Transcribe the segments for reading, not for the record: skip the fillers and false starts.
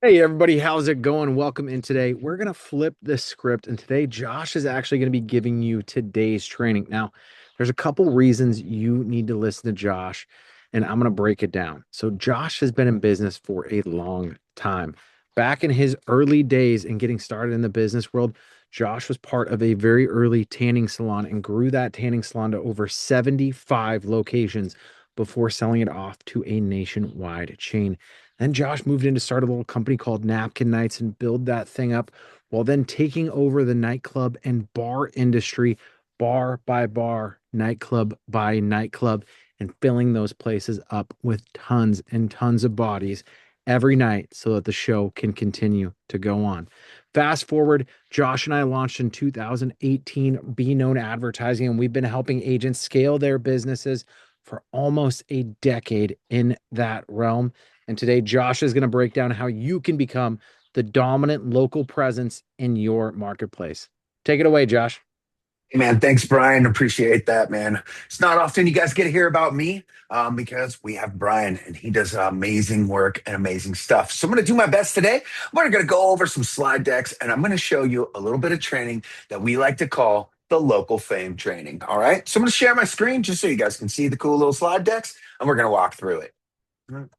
Hey everybody, how's it going? Welcome in today. We're going to flip the script, and today Josh is actually going to be giving you today's training. Now, there's a couple reasons you need to listen to Josh, and I'm going to break it down. So, Josh has been in business for a long time. Back in his early days and getting started in the business world, Josh was part of a very early tanning salon and grew that tanning salon to over 75 locations before selling it off to a nationwide chain. Then Josh moved in to start a little company called Napkin Nights and build that thing up while then taking over the nightclub and bar industry, bar by bar, nightclub by nightclub, and filling those places up with tons and tons of bodies every night so that the show can continue to go on. Fast forward, Josh and I launched in 2018 Be Known Advertising, and we've been helping agents scale their businesses for almost a decade in that realm. And today, Josh is going to break down how you can become the dominant local presence in your marketplace. Take it away, Josh. Hey, man, thanks, Brian. Appreciate that, man. It's not often you guys get to hear about me because we have Brian and he does amazing work and amazing stuff. So I'm going to do my best today. I'm going to go over some slide decks and I'm going to show you a little bit of training that we like to call the local fame training. All right. So I'm going to share my screen just so you guys can see the cool little slide decks and we're going to walk through it. And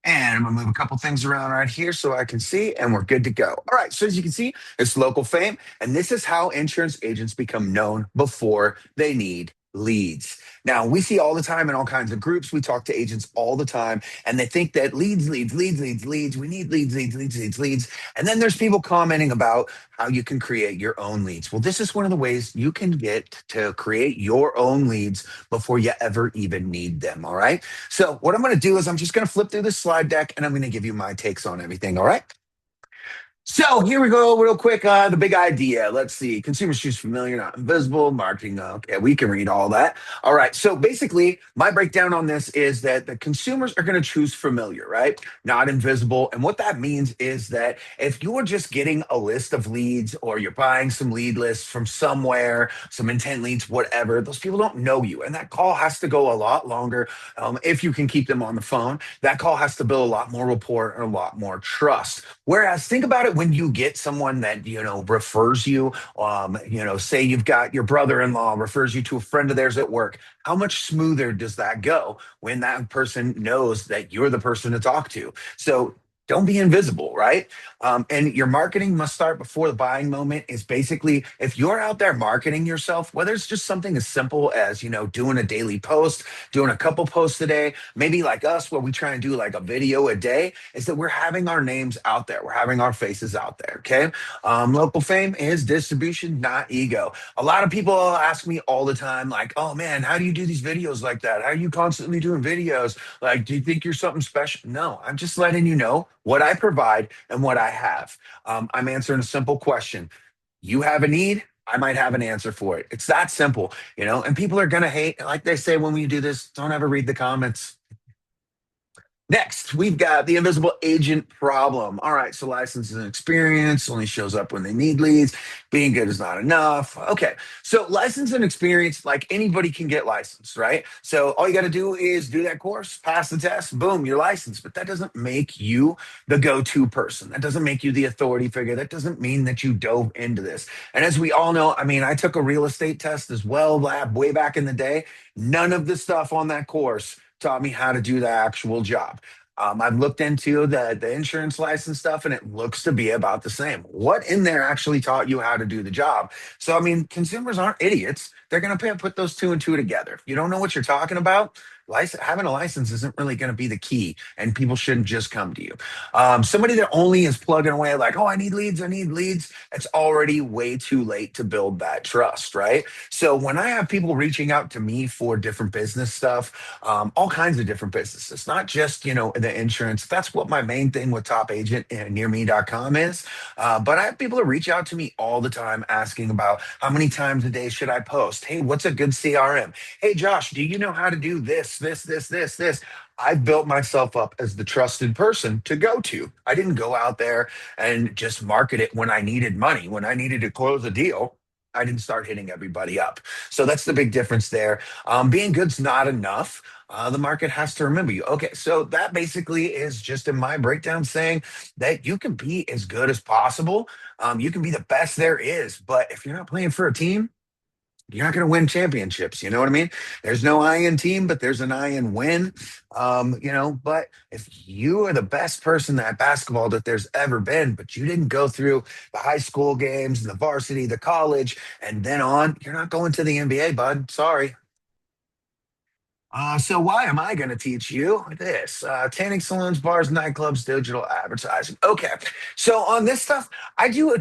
I'm gonna move a couple things around right here so I can see, and we're good to go. All right, so as you can see, it's local fame, and this is how insurance agents become known before they need leads. Now, we see all the time in all kinds of groups. We talk to agents all the time, and they think that leads. We need leads. And then there's people commenting about how you can create your own leads. Well, this is one of the ways you can get to create your own leads before you ever even need them. All right. So what I'm going to do is I'm just going to flip through this slide deck and I'm going to give you my takes on everything. All right. So here we go, real quick. The big idea. Let's see. Consumers choose familiar, not invisible. Marketing. Okay, we can read all that. All right. So basically, my breakdown on this is that the consumers are going to choose familiar, right? Not invisible. And what that means is that if you're just getting a list of leads or you're buying some lead lists from somewhere, some intent leads, whatever, those people don't know you. And that call has to go a lot longer if you can keep them on the phone. That call has to build a lot more rapport and a lot more trust. Whereas think about it when you get someone that, refers you, say you've got your brother-in-law refers you to a friend of theirs at work. How much smoother does that go when that person knows that you're the person to talk to? So don't be invisible, right? And your marketing must start before the buying moment. Is basically if you're out there marketing yourself, whether it's just something as simple as, doing a daily post, doing a couple posts a day, maybe like us, where we try and do like a video a day, is that we're having our names out there. We're having our faces out there. Okay. Local fame is distribution, not ego. A lot of people ask me all the time, like, oh man, how do you do these videos like that? How are you constantly doing videos? Like, do you think you're something special? No, I'm just letting you know what I provide and what I have. I'm answering a simple question. You have a need, I might have an answer for it. It's that simple, and people are going to hate. Like they say when we do this, don't ever read the comments. Next, we've got the invisible agent problem. All right, so license and experience only shows up when they need leads. Being good is not enough. Okay, so license and experience, like anybody can get licensed, right? So all you got to do is do that course, pass the test, boom, you're licensed. But that doesn't make you the go to person. That doesn't make you the authority figure. That doesn't mean that you dove into this. And as we all know, I mean, I took a real estate test as well, lab way back in the day. None of the stuff on that course taught me how to do the actual job. I've looked into the insurance license stuff, and it looks to be about the same. What in there actually taught you how to do the job? So, I mean, consumers aren't idiots. They're going to put those two and two together. If you don't know what you're talking about, having a license isn't really going to be the key, and people shouldn't just come to you. Somebody that only is plugging away like, oh, I need leads, I need leads. It's already way too late to build that trust, right? So when I have people reaching out to me for different business stuff, all kinds of different businesses, not just, the insurance. That's what my main thing with Top Agent and NearMe.com is. But I have people that reach out to me all the time asking about how many times a day should I post? Hey, what's a good CRM? Hey, Josh, do you know how to do this? I've built myself up as the trusted person to go to. I didn't go out there and just market it when I needed money, when I needed to close a deal. I didn't start hitting everybody up. So that's the big difference there. Being good's not enough. The market has to remember you. Okay, so that basically is just in my breakdown saying that you can be as good as possible. You can be the best there is, but if you're not playing for a team, you're not going to win championships. You know what I mean? There's no I in team, but there's an I in win. But if you are the best person at basketball that there's ever been, but you didn't go through the high school games, the varsity, the college, and then on, you're not going to the NBA, bud. Sorry. So why am I going to teach you this? Tanning salons, bars, nightclubs, digital advertising. Okay. So on this stuff, I do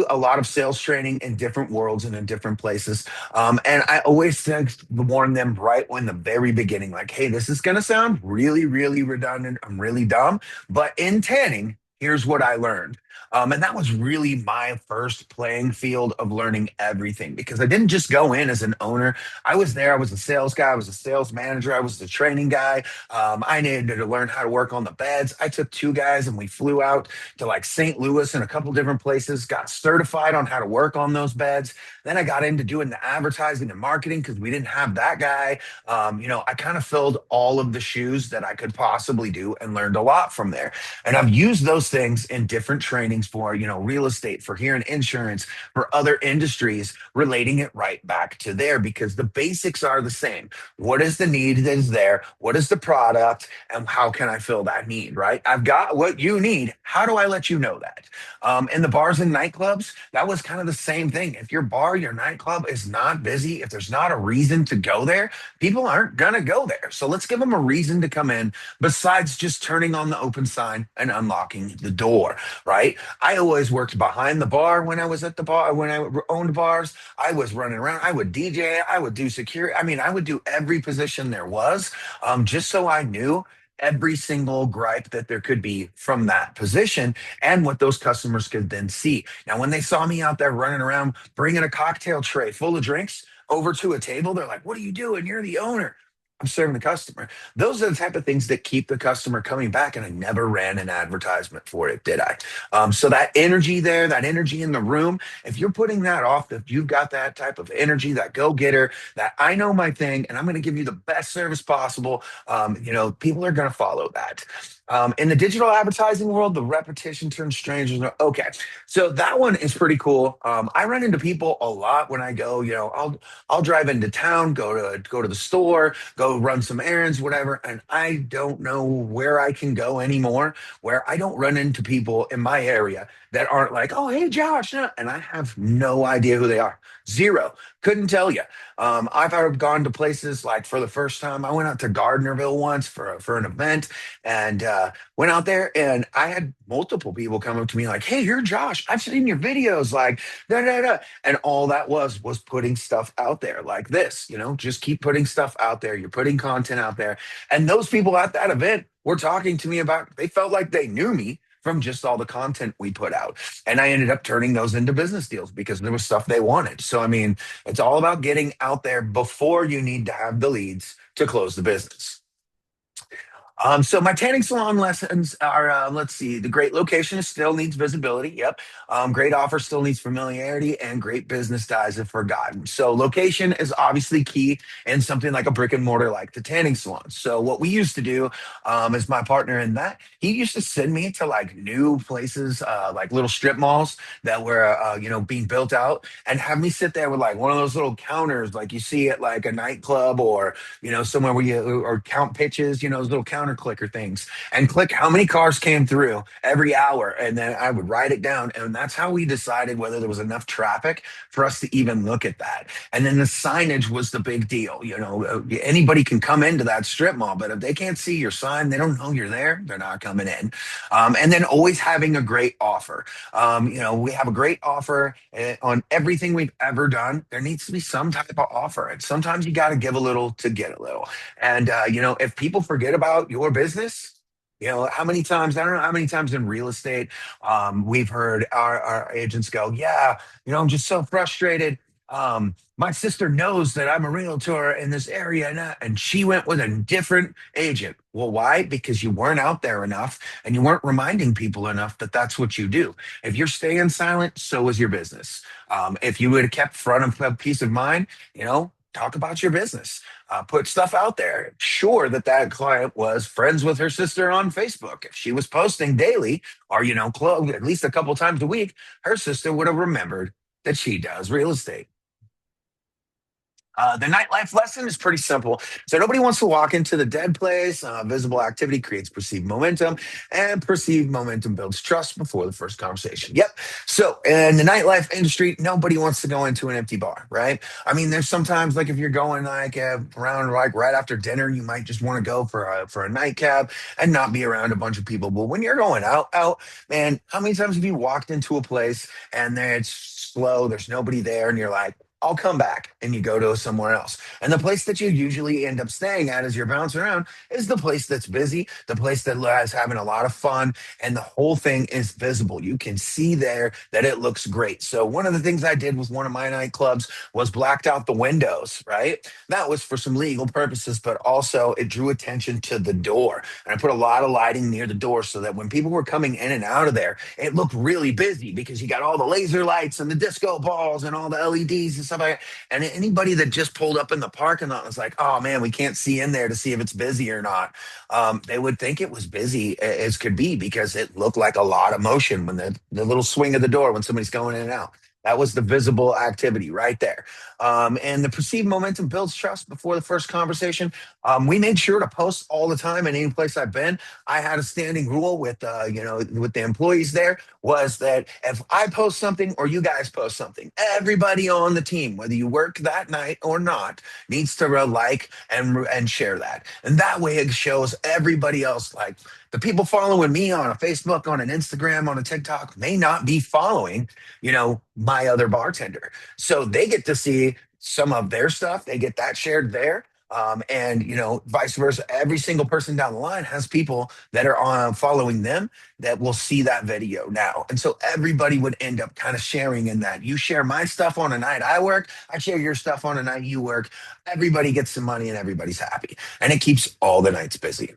a lot of sales training in different worlds and in different places. And I always warn them right when the very beginning, like, hey, this is going to sound really, really redundant. I'm really dumb, but in tanning, here's what I learned. And that was really my first playing field of learning everything because I didn't just go in as an owner. I was there. I was a sales guy. I was a sales manager. I was the training guy. I needed to learn how to work on the beds. I took two guys and we flew out to like St. Louis and a couple different places, got certified on how to work on those beds. Then I got into doing the advertising and marketing because we didn't have that guy. I kind of filled all of the shoes that I could possibly do and learned a lot from there. And I've used those things in different trainings for, real estate, for here in insurance, for other industries, relating it right back to there because the basics are the same. What is the need that is there? What is the product? And how can I fill that need, right? I've got what you need. How do I let you know that? In the bars and nightclubs, that was kind of the same thing. If your bar, your nightclub is not busy, if there's not a reason to go there, people aren't going to go there. So let's give them a reason to come in besides just turning on the open sign and unlocking the door, right? I always worked behind the bar when I was at the bar, when I owned bars. I was running around. I would DJ. I would do security. I mean, I would do every position there was, just so I knew every single gripe that there could be from that position and what those customers could then see. Now, when they saw me out there running around, bringing a cocktail tray full of drinks over to a table, they're like, "What are you doing? You're the owner." I'm serving the customer. Those are the type of things that keep the customer coming back. And I never ran an advertisement for it, did I? So that energy there, that energy in the room, if you're putting that off, if you've got that type of energy, that go getter, that I know my thing, and I'm going to give you the best service possible, people are going to follow that. In the digital advertising world, the repetition turns strangers. Okay, so that one is pretty cool. I run into people a lot when I go. I'll drive into town, go to the store, go run some errands, whatever. And I don't know where I can go anymore where I don't run into people in my area that aren't like, oh, hey, Josh. And I have no idea who they are. Zero. Couldn't tell you. I've gone to places like for the first time, I went out to Gardnerville once for an event and went out there and I had multiple people come up to me like, hey, you're Josh. I've seen your videos, like, da, da, da. And all that was putting stuff out there like this, just keep putting stuff out there. You're putting content out there. And those people at that event were talking to me about, they felt like they knew me from just all the content we put out. And I ended up turning those into business deals because there was stuff they wanted. So, I mean, it's all about getting out there before you need to have the leads to close the business. So my tanning salon lessons are, let's see, the great location still needs visibility. Yep. Great offer still needs familiarity and great business dies if forgotten. So location is obviously key in something like a brick and mortar like the tanning salon. So what we used to do, is my partner in that, he used to send me to like new places, like little strip malls that were, being built out and have me sit there with like one of those little counters like you see at like a nightclub or somewhere where you or count pitches, those little counter clicker things, and click how many cars came through every hour. And then I would write it down. And that's how we decided whether there was enough traffic for us to even look at that. And then the signage was the big deal. Anybody can come into that strip mall, but if they can't see your sign, they don't know you're there, they're not coming in. And then always having a great offer. We have a great offer on everything we've ever done. There needs to be some type of offer. And sometimes you got to give a little to get a little. And if people forget about your business, how many times, I don't know how many times in real estate, we've heard our agents go, yeah, I'm just so frustrated. My sister knows that I'm a realtor in this area, and she went with a different agent. Well, why? Because you weren't out there enough and you weren't reminding people enough that that's what you do. If you're staying silent, so is your business. If you would have kept front of peace of mind, talk about your business, put stuff out there. Sure, that client was friends with her sister on Facebook. If she was posting daily or, at least a couple times a week, her sister would have remembered that she does real estate. The nightlife lesson is pretty simple. So nobody wants to walk into the dead place. Visible activity creates perceived momentum, and perceived momentum builds trust before the first conversation. Yep. So in the nightlife industry, nobody wants to go into an empty bar, right? I mean, there's sometimes like if you're going like around like right after dinner, you might just want to go for a nightcap and not be around a bunch of people. But when you're going out, man, how many times have you walked into a place and there it's slow, there's nobody there, and you're like, I'll come back, and you go to somewhere else. And the place that you usually end up staying at as you're bouncing around is the place that's busy, the place that is having a lot of fun, and the whole thing is visible. You can see there that it looks great. So one of the things I did with one of my nightclubs was blacked out the windows, right? That was for some legal purposes, but also it drew attention to the door. And I put a lot of lighting near the door so that when people were coming in and out of there, it looked really busy because you got all the laser lights and the disco balls and all the LEDs and stuff like that. And anybody that just pulled up in the parking lot was like, oh man, we can't see in there to see if it's busy or not. They would think it was busy as could be because it looked like a lot of motion when the little swing of the door when somebody's going in and out. That was the visible activity right there. And the perceived momentum builds trust before the first conversation. We made sure to post all the time in any place I've been. I had a standing rule with the employees there was that if I post something or you guys post something, everybody on the team, whether you work that night or not, needs to like and share that. And that way it shows everybody else like the people following me on a Facebook, on an Instagram, on a TikTok may not be following, my other bartender. So they get to see some of their stuff. They get that shared there. And vice versa. Every single person down the line has people that are on following them that will see that video now. And so everybody would end up kind of sharing in that. You share my stuff on a night I work, I share your stuff on a night you work. Everybody gets some money and everybody's happy. And it keeps all the nights busy.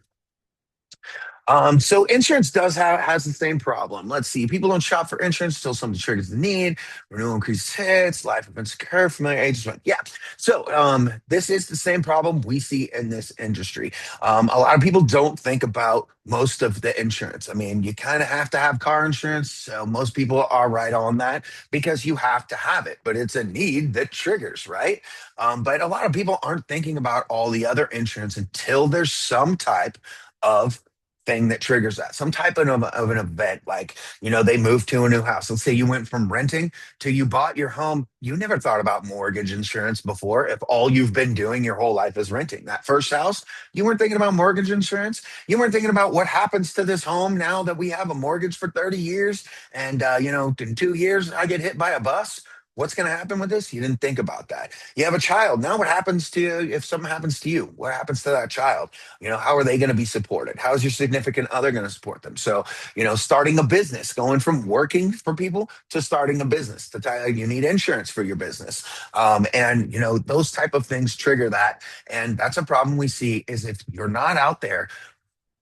So insurance has the same problem. Let's see. People don't shop for insurance until something triggers the need. Renewal increases hits. Life events occur. Familiar agents. Yeah. So this is the same problem we see in this industry. A lot of people don't think about most of the insurance. I mean, you kind of have to have car insurance. So most people are right on that because you have to have it, but it's a need that triggers, right? But a lot of people aren't thinking about all the other insurance until there's some type of thing that triggers that, some type of an event, like, they moved to a new house. Let's say you went from renting to you bought your home. You never thought about mortgage insurance before. If all you've been doing your whole life is renting that first house, you weren't thinking about mortgage insurance. You weren't thinking about what happens to this home now that we have a mortgage for 30 years. And, in 2 years, I get hit by a bus. What's going to happen with this? You didn't think about that. You have a child. Now, what happens to you if something happens to you? What happens to that child? How are they going to be supported? How is your significant other going to support them? So, starting a business, going from working for people to starting a business, you need insurance for your business. And, those type of things trigger that. And that's a problem we see is if you're not out there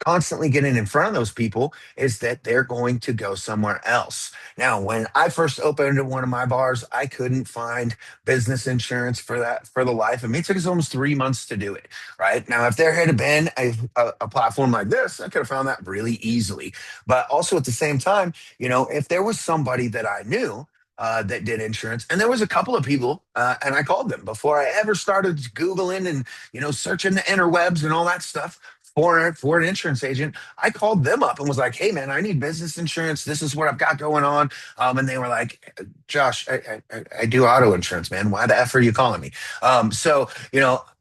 constantly getting in front of those people is that they're going to go somewhere else. Now, when I first opened one of my bars, I couldn't find business insurance for the life of me. It took us almost 3 months to do it. Right now, if there had been a platform like this, I could have found that really easily. But also at the same time, if there was somebody that I knew that did insurance. And there was a couple of people, and I called them before I ever started Googling and, searching the interwebs and all that stuff for an insurance agent. I called them up and was like, hey, man, I need business insurance. This is what I've got going on. And they were like, Josh, I do auto insurance, man. Why the F are you calling me?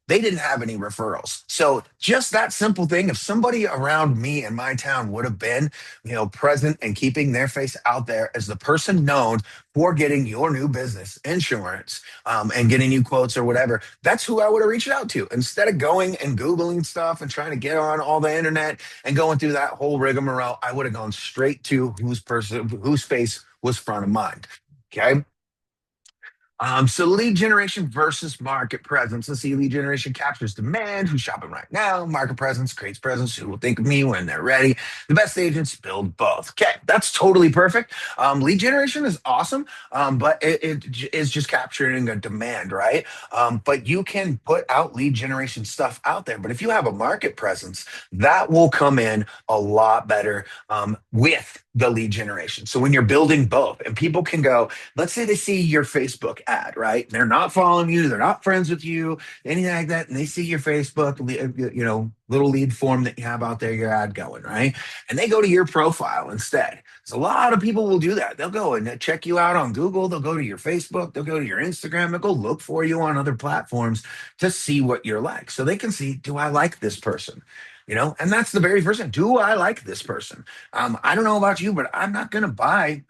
They didn't have any referrals. So just that simple thing, if somebody around me in my town would have been, present and keeping their face out there as the person known for getting your new business insurance and getting you quotes or whatever, that's who I would have reached out to instead of going and Googling stuff and trying to get on all the internet and going through that whole rigmarole. I would have gone straight to whose face was front of mind. Okay. So lead generation versus market presence. Let's see, lead generation captures demand, who's shopping right now. Market presence creates presence, who will think of me when they're ready. The best agents build both. Okay, that's totally perfect. Lead generation is awesome, but it is just capturing a demand, right? But you can put out lead generation stuff out there. But if you have a market presence, that will come in a lot better with the lead generation. So when you're building both, and people can go, let's say they see your Facebook ad, right? They're not following you, they're not friends with you, anything like that, and they see your Facebook, little lead form that you have out there, your ad going, right? And they go to your profile instead. So a lot of people will do that. They'll go and check you out on Google. They'll go to your Facebook. They'll go to your Instagram. They'll go look for you on other platforms to see what you're like. So they can see, do I like this person? And that's the very first thing. Do I like this person? I don't know about you, but I'm not going to buy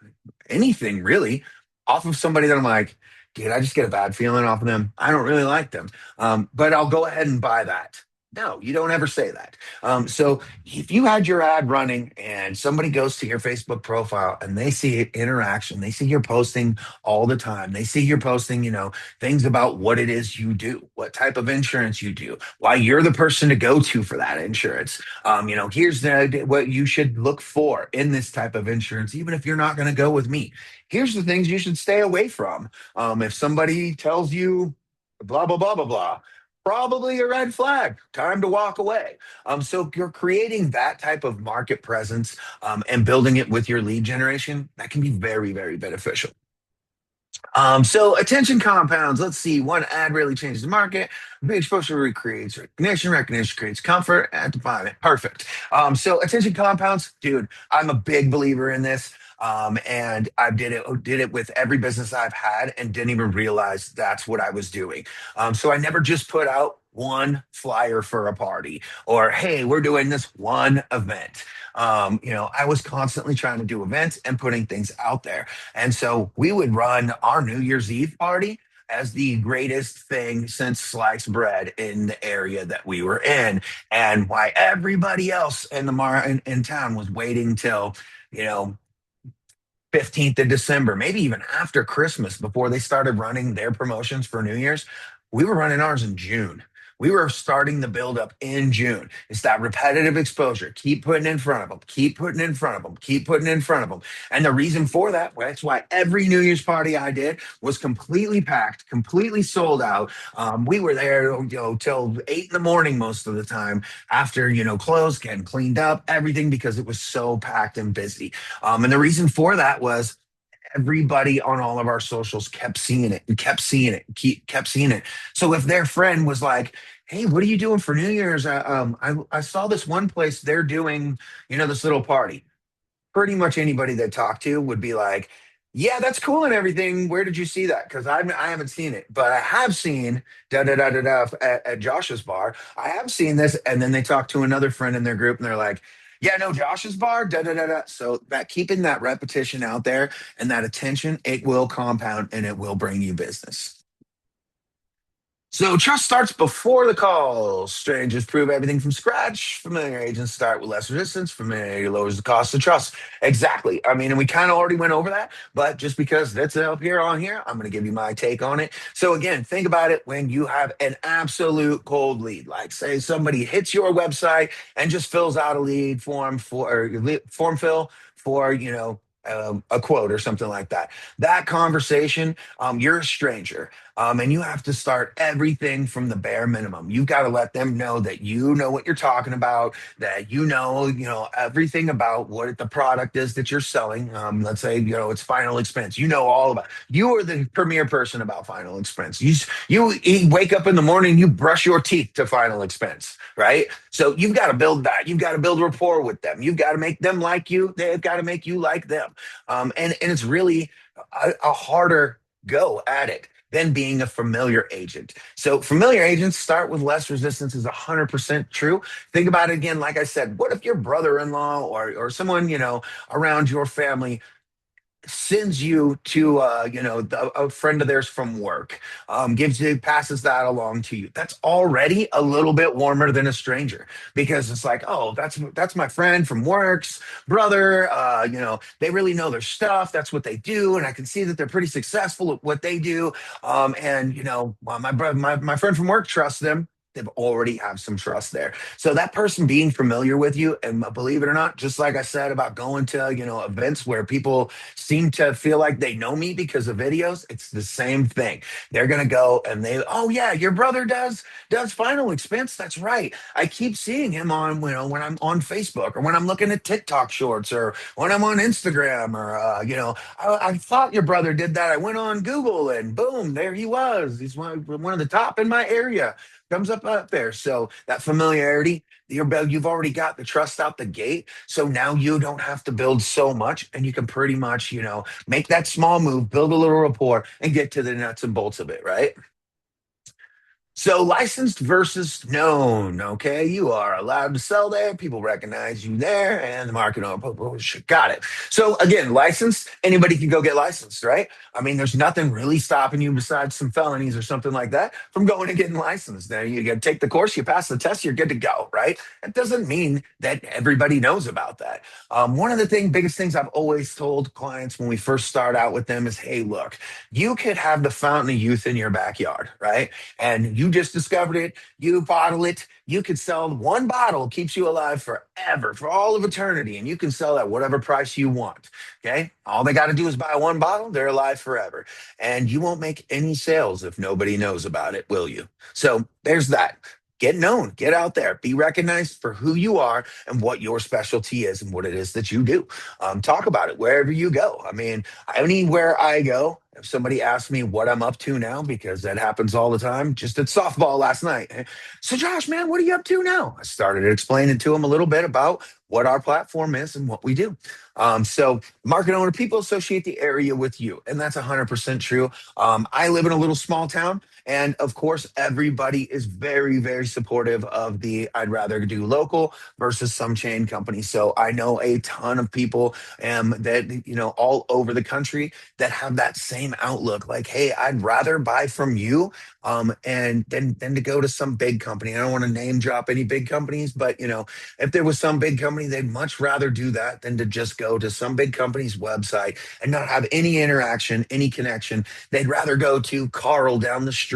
anything really off of somebody that I'm like, dude, I just get a bad feeling off of them. I don't really like them. But I'll go ahead and buy that. No, you don't ever say that. So if you had your ad running and somebody goes to your Facebook profile and they see interaction, they see you're posting all the time, they see you're posting, things about what it is you do, what type of insurance you do, why you're the person to go to for that insurance. Here's what you should look for in this type of insurance, even if you're not going to go with me. Here's the things you should stay away from. If somebody tells you blah, blah, blah, blah, blah, probably a red flag, time to walk away. So you're creating that type of market presence and building it with your lead generation. That can be very, very beneficial. So attention compounds. Let's see. One ad really changes the market. Big exposure creates recognition. Recognition creates comfort and defilement. Perfect. So attention compounds, dude. I'm a big believer in this. And I did it with every business I've had and didn't even realize that's what I was doing. So I never just put out one flyer for a party or hey, we're doing this one event. I was constantly trying to do events and putting things out there. And so we would run our New Year's Eve party as the greatest thing since sliced bread in the area that we were in, and why everybody else in in town was waiting till you know 15th of December, maybe even after Christmas, before they started running their promotions for New Year's. We were running ours in June. We were starting the build up in June. It's that repetitive exposure. Keep putting in front of them, keep putting in front of them, keep putting in front of them. And the reason for that, well, that's why every New Year's party I did was completely packed, completely sold out. We were there, till 8 in the morning most of the time after, closed, getting cleaned up, everything because it was so packed and busy. And the reason for that was everybody on all of our socials kept seeing it and kept seeing it, kept seeing it. So if their friend was like, "Hey, what are you doing for New Year's? I saw this one place they're doing, this little party." Pretty much anybody that talked to would be like, "Yeah, that's cool and everything. Where did you see that? Because I haven't seen it, but I have seen da da da da da at Josh's bar. I have seen this." And then they talk to another friend in their group, and they're like, "Yeah, no, Josh's bar, da da da da." So that keeping that repetition out there and that attention, it will compound and it will bring you business. So trust starts before the call. Strangers prove everything from scratch. Familiar agents start with less resistance. Familiarity lowers the cost of trust. Exactly. I mean, and we kind of already went over that, but just because that's up here on here, I'm going to give you my take on it. So again, think about it when you have an absolute cold lead, like say somebody hits your website and just fills out a lead form form fill for, a quote or something like that. That conversation, you're a stranger. And you have to start everything from the bare minimum. You've got to let them know that you know what you're talking about, that everything about what the product is that you're selling. Let's say, it's final expense. You know all about. You are the premier person about final expense. You wake up in the morning, you brush your teeth to final expense, right? So you've got to build that. You've got to build rapport with them. You've got to make them like you. They've got to make you like them. And it's really a harder go at it than being a familiar agent. So familiar agents start with less resistance is 100% true. Think about it again. Like I said, what if your brother-in-law or someone, around your family sends you to a friend of theirs from work, passes that along to you, that's already a little bit warmer than a stranger, because it's like, oh, that's my friend from work's brother. They really know their stuff, that's what they do, and I can see that they're pretty successful at what they do. And well, my brother, my friend from work trusts them. They've already have some trust there. So that person being familiar with you, and believe it or not, just like I said about going to events where people seem to feel like they know me because of videos, it's the same thing. They're gonna go and oh yeah, your brother does final expense. That's right. I keep seeing him on when I'm on Facebook, or when I'm looking at TikTok shorts, or when I'm on Instagram, or I thought your brother did that. I went on Google and boom, there he was. He's one of the top in my area. Comes up there. So that familiarity, you've already got the trust out the gate. So now you don't have to build so much, and you can pretty much, make that small move, build a little rapport, and get to the nuts and bolts of it, right? So licensed versus known. Okay, you are allowed to sell there. People recognize you there, and the market got it. So again, licensed. Anybody can go get licensed, right? I mean, there's nothing really stopping you besides some felonies or something like that from going and getting licensed. Now you got to take the course, you pass the test, you're good to go, right? That doesn't mean that everybody knows about that. One of the biggest things I've always told clients when we first start out with them is, hey, look, you could have the fountain of youth in your backyard, right? And you just discovered it, you bottle it, you could sell one bottle, keeps you alive forever, for all of eternity, and you can sell at whatever price you want. Okay. All they got to do is buy one bottle, they're alive forever. And you won't make any sales if nobody knows about it, will you? So there's that. Get known, get out there, be recognized for who you are and what your specialty is and what it is that you do. Talk about it wherever you go. I mean, anywhere I go, if somebody asks me what I'm up to now, because that happens all the time, just at softball last night. So, Josh, man, what are you up to now? I started explaining to them a little bit about what our platform is and what we do. So, market owner, people associate the area with you, and that's 100% true. I live in a little small town. And of course, everybody is very, very supportive of the I'd rather do local versus some chain company. So I know a ton of people that, all over the country that have that same outlook. Like, hey, I'd rather buy from you and then to go to some big company. I don't want to name drop any big companies, but if there was some big company, they'd much rather do that than to just go to some big company's website and not have any interaction, any connection. They'd rather go to Carl down the street,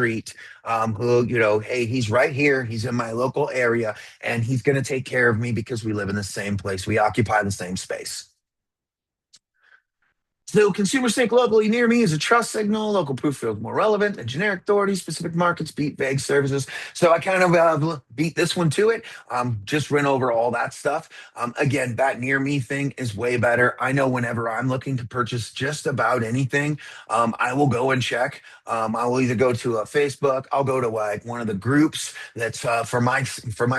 who, hey, he's right here. He's in my local area, and he's going to take care of me because we live in the same place. We occupy the same space. So consumers think locally near me is a trust signal. Local proof feels more relevant than generic authority. Specific markets beat vague services. So I kind of beat this one to it. Just went over all that stuff. Again, that near me thing is way better. I know whenever I'm looking to purchase just about anything, I will go and check. I will either go to a Facebook, I'll go to like one of the groups that's for my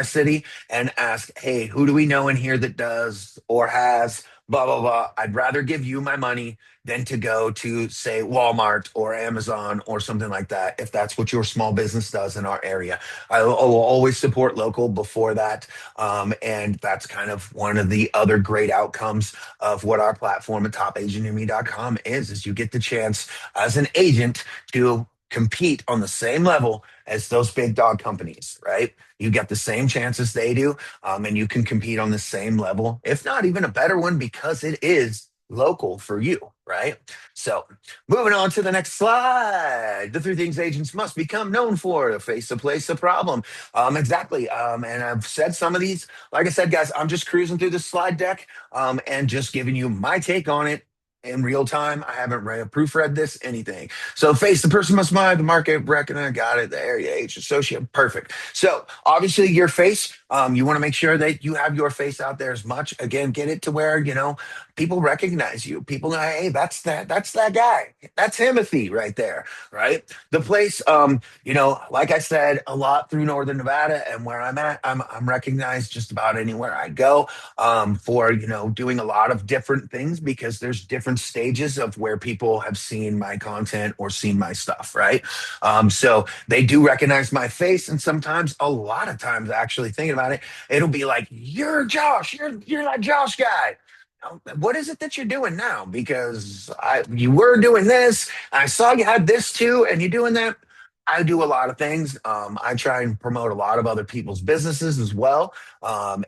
city, and ask, hey, who do we know in here that does or has blah blah blah. I'd rather give you my money than to go to, say, Walmart or Amazon or something like that, if that's what your small business does in our area. I will always support local before that. And that's kind of one of the other great outcomes of what our platform at topagenteerme.com is you get the chance as an agent to compete on the same level as those big dog companies, right? You get the same chances they do, and you can compete on the same level, if not even a better one, because it is local for you, right? So, moving on to the next slide. The three things agents must become known for to face to place a problem. Exactly. And I've said some of these. Like I said, guys, I'm just cruising through the slide deck and just giving you my take on it in real time. I haven't proofread this, anything. So face the person must mind, the market recognize, got it, the area, age, associate, perfect. So obviously your face, you want to make sure that you have your face out there as much. Again, get it to where, people recognize you. People know, hey, that's that guy. That's Timothy right there, right? The place, like I said, a lot through Northern Nevada and where I'm at, I'm recognized just about anywhere I go for doing a lot of different things, because there's different stages of where people have seen my content or seen my stuff, right? So they do recognize my face, and sometimes, a lot of times, actually thinking about it, it'll be like, "You're Josh, you're that Josh guy." What is it that you're doing now? Because you were doing this. I saw you had this too, and you're doing that. I do a lot of things. I try and promote a lot of other people's businesses as well.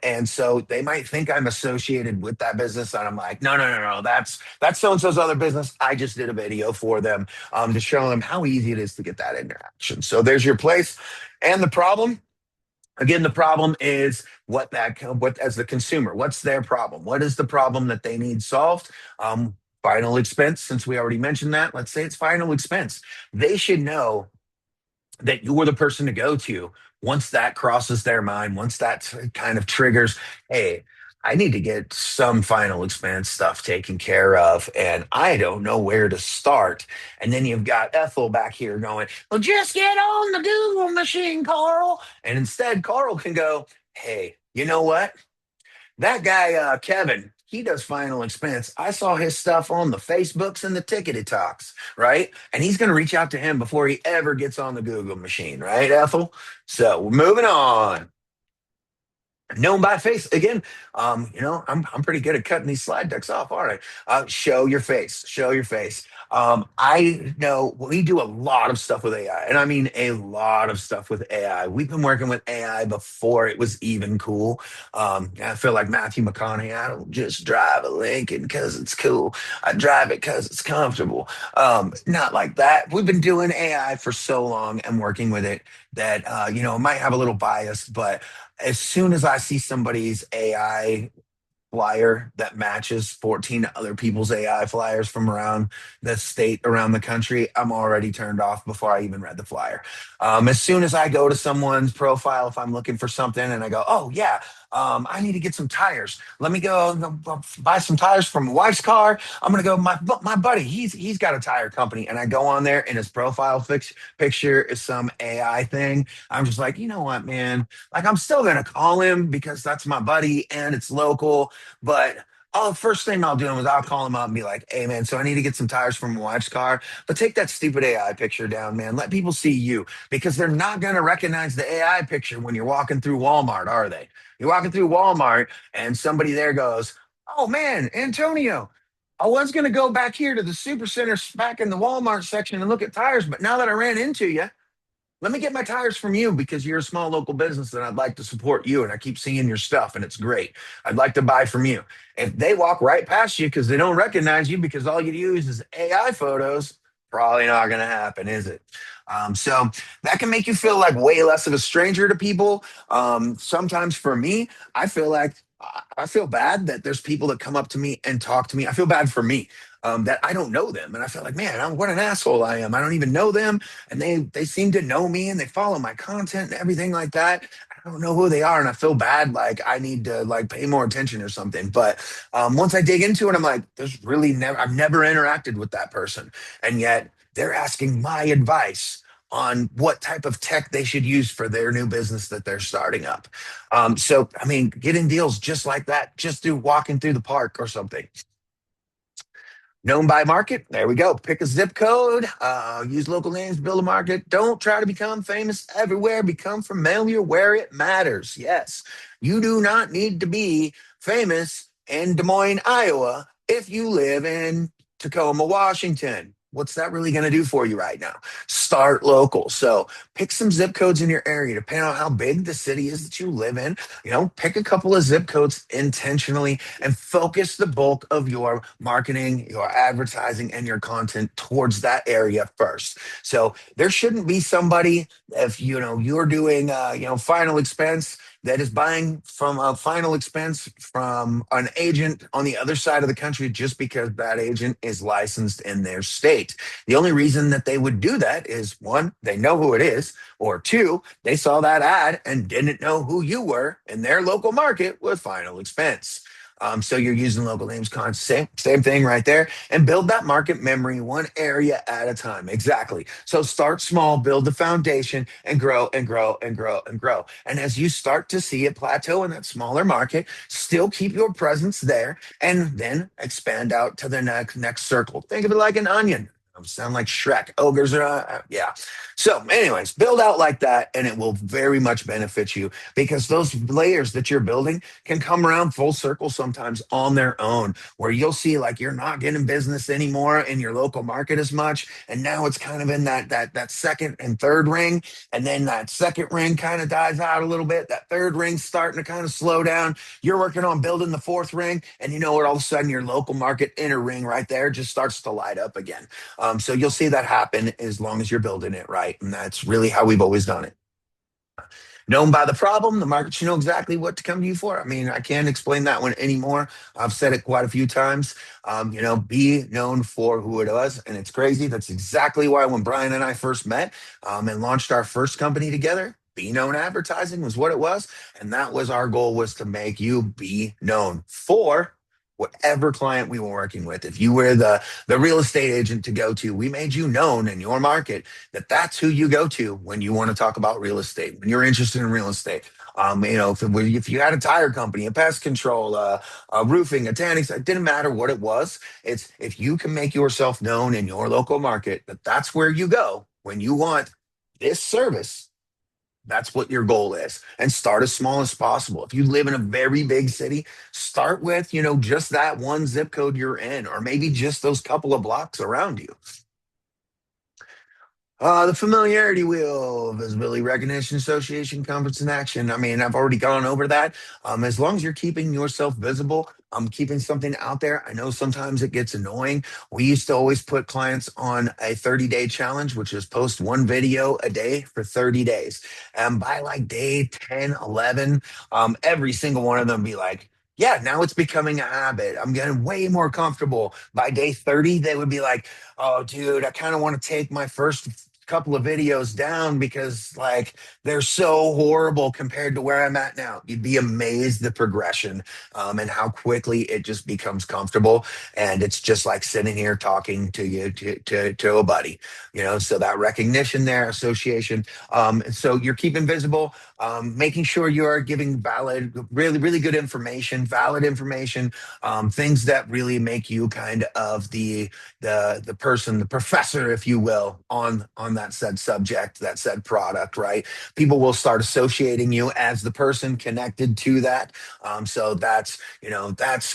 And so they might think I'm associated with that business. And I'm like, no, no, no, no. That's so and so's other business. I just did a video for them to show them how easy it is to get that interaction. So there's your place. And the problem, again, the problem is what as the consumer, what's their problem? What is the problem that they need solved? Final expense, since we already mentioned that, let's say it's final expense. They should know that you're the person to go to once that crosses their mind, once that kind of triggers, hey, I need to get some final expense stuff taken care of, and I don't know where to start. And then you've got Ethel back here going, well, just get on the Google machine, Carl. And instead, Carl can go, hey, you know what? That guy, Kevin, he does final expense. I saw his stuff on the Facebooks and the Tickety Talks, right? And he's going to reach out to him before he ever gets on the Google machine, right, Ethel? So we're moving on. Known by face again. I'm pretty good at cutting these slide decks off, aren't I? Show your face. Show your face. I know we do a lot of stuff with AI, and I mean a lot of stuff with AI. We've been working with AI before it was even cool. I feel like Matthew McConaughey. I don't just drive a Lincoln because it's cool. I drive it because it's comfortable. Not like that. We've been doing AI for so long and working with it that it might have a little bias, but as soon as I see somebody's AI flyer that matches 14 other people's AI flyers from around the state, around the country, I'm already turned off before I even read the flyer. As soon as I go to someone's profile, if I'm looking for something and I go, oh, yeah, I need to get some tires. Let me go buy some tires from my wife's car. I'm gonna go. My buddy, he's got a tire company, and I go on there, and his picture is some AI thing. I'm just like, you know what, man? Like, I'm still gonna call him because that's my buddy and it's local. But first thing I'll do is I'll call him up and be like, hey, man, so I need to get some tires from my wife's car. But take that stupid AI picture down, man. Let people see you because they're not going to recognize the AI picture when you're walking through Walmart, are they? You're walking through Walmart and somebody there goes, oh, man, Antonio. I was going to go back here to the super center back in the Walmart section and look at tires, but now that I ran into you, let me get my tires from you because you're a small local business and I'd like to support you. And I keep seeing your stuff and it's great. I'd like to buy from you. If they walk right past you because they don't recognize you because all you use is AI photos, probably not going to happen, is it? So that can make you feel like way less of a stranger to people. Sometimes for me, I feel like I feel bad that there's people that come up to me and talk to me. I feel bad for me that I don't know them. And I feel like, man, what an asshole I am. I don't even know them and they seem to know me and they follow my content and everything like that. I don't know who they are and I feel bad like I need to like pay more attention or something. But once I dig into it, I'm like, there's really never I've never interacted with that person. And yet they're asking my advice on what type of tech they should use for their new business that they're starting up. So I mean, getting deals just like that, just through walking through the park or something. Known by market. There we go. Pick a zip code, use local names, build a market. Don't try to become famous everywhere. Become familiar where it matters. Yes, you do not need to be famous in Des Moines, Iowa, if you live in Tacoma, Washington. What's that really going to do for you right now? Start local. So pick some zip codes in your area, depending on how big the city is that you live in. Pick a couple of zip codes intentionally and focus the bulk of your marketing, your advertising, and your content towards that area first. So there shouldn't be somebody if you're doing final expense that is buying from a final expense from an agent on the other side of the country just because that agent is licensed in their state. The only reason that they would do that is one, they know who it is, or two, they saw that ad and didn't know who you were in their local market with final expense. So you're using local names, same thing right there, and build that market memory one area at a time. Exactly. So start small, build the foundation, and grow and grow and grow and grow. And as you start to see it plateau in that smaller market, still keep your presence there, and then expand out to the next circle. Think of it like an onion. sound like Shrek. Ogres are, yeah. So, anyways, build out like that, and it will very much benefit you because those layers that you're building can come around full circle sometimes on their own, where you'll see like you're not getting business anymore in your local market as much, and now it's kind of in that second and third ring, and then that second ring kind of dies out a little bit. That third ring's starting to kind of slow down. You're working on building the fourth ring, and you know what? All of a sudden, your local market inner ring right there just starts to light up again. So you'll see that happen as long as you're building it right. And that's really how we've always done it. Known by the problem, the market should know exactly what to come to you for. I mean, I can't explain that one anymore. I've said it quite a few times. Be known for who it was. And it's crazy. That's exactly why when Brian and I first met and launched our first company together, be known advertising was what it was. And that was our goal, was to make you be known for whatever client we were working with. If you were the real estate agent to go to, we made you known in your market that that's who you go to when you want to talk about real estate, when you're interested in real estate. If you had a tire company, a pest control, a roofing, a tanning, it didn't matter what it was. It's if you can make yourself known in your local market, that that's where you go when you want this service. That's what your goal is. And start as small as possible. If you live in a very big city, start with, just that one zip code you're in, or maybe just those couple of blocks around you. The familiarity wheel, visibility recognition, association, conference, and action. I mean, I've already gone over that. As long as you're keeping yourself visible, keeping something out there. I know sometimes it gets annoying. We used to always put clients on a 30-day challenge, which is post one video a day for 30 days. And by like day 10, 11, every single one of them be like, yeah, now it's becoming a habit. I'm getting way more comfortable. By day 30, they would be like, oh, dude, I kind of want to take my first couple of videos down because like they're so horrible compared to where I'm at now. You'd be amazed the progression and how quickly it just becomes comfortable. And it's just like sitting here talking to you to a buddy, so that recognition there, association. So you're keeping visible, making sure you are giving valid, really, really good information, valid information, things that really make you kind of the person, the professor, if you will, on that said subject, that said product, right? People will start associating you as the person connected to that. So that's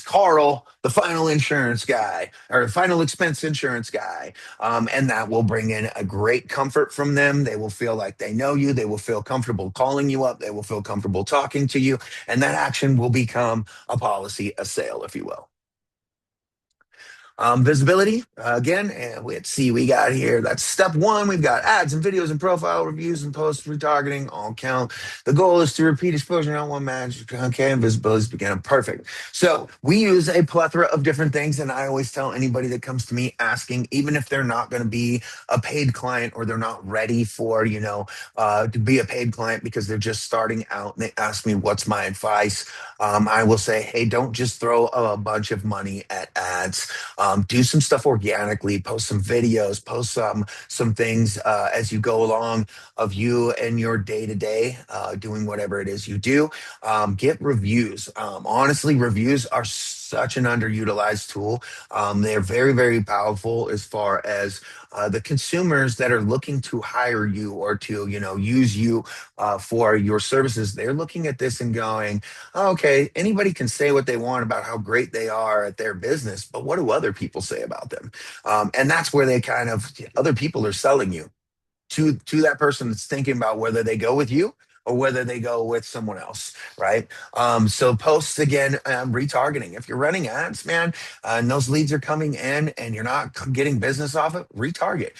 Carl, the final insurance guy, or final expense insurance guy. And that will bring in a great comfort from them. They will feel like they know you. They will feel comfortable calling you up. They will feel comfortable talking to you. And that action will become a policy, a sale, if you will. Visibility, again, and let's see, we got here. That's step one. We've got ads and videos and profile reviews and post retargeting all count. The goal is to repeat exposure, not one match. Okay, and visibility is beginning. Perfect. So we use a plethora of different things, and I always tell anybody that comes to me asking, even if they're not going to be a paid client or they're not ready for, to be a paid client because they're just starting out and they ask me what's my advice. I will say, hey, don't just throw a bunch of money at ads. Do some stuff organically, post some videos, post some things as you go along of you and your day to day doing whatever it is you do. Get reviews. Honestly, reviews are such an underutilized tool. They're very, very powerful as far as the consumers that are looking to hire you or to use you for your services. They're looking at this and going, oh, okay, anybody can say what they want about how great they are at their business, but what do other people say about them? And that's where they kind of other people are selling you to that person that's thinking about whether they go with you or whether they go with someone else, right? So posts again, retargeting. If you're running ads, man, and those leads are coming in and you're not getting business off it, retarget.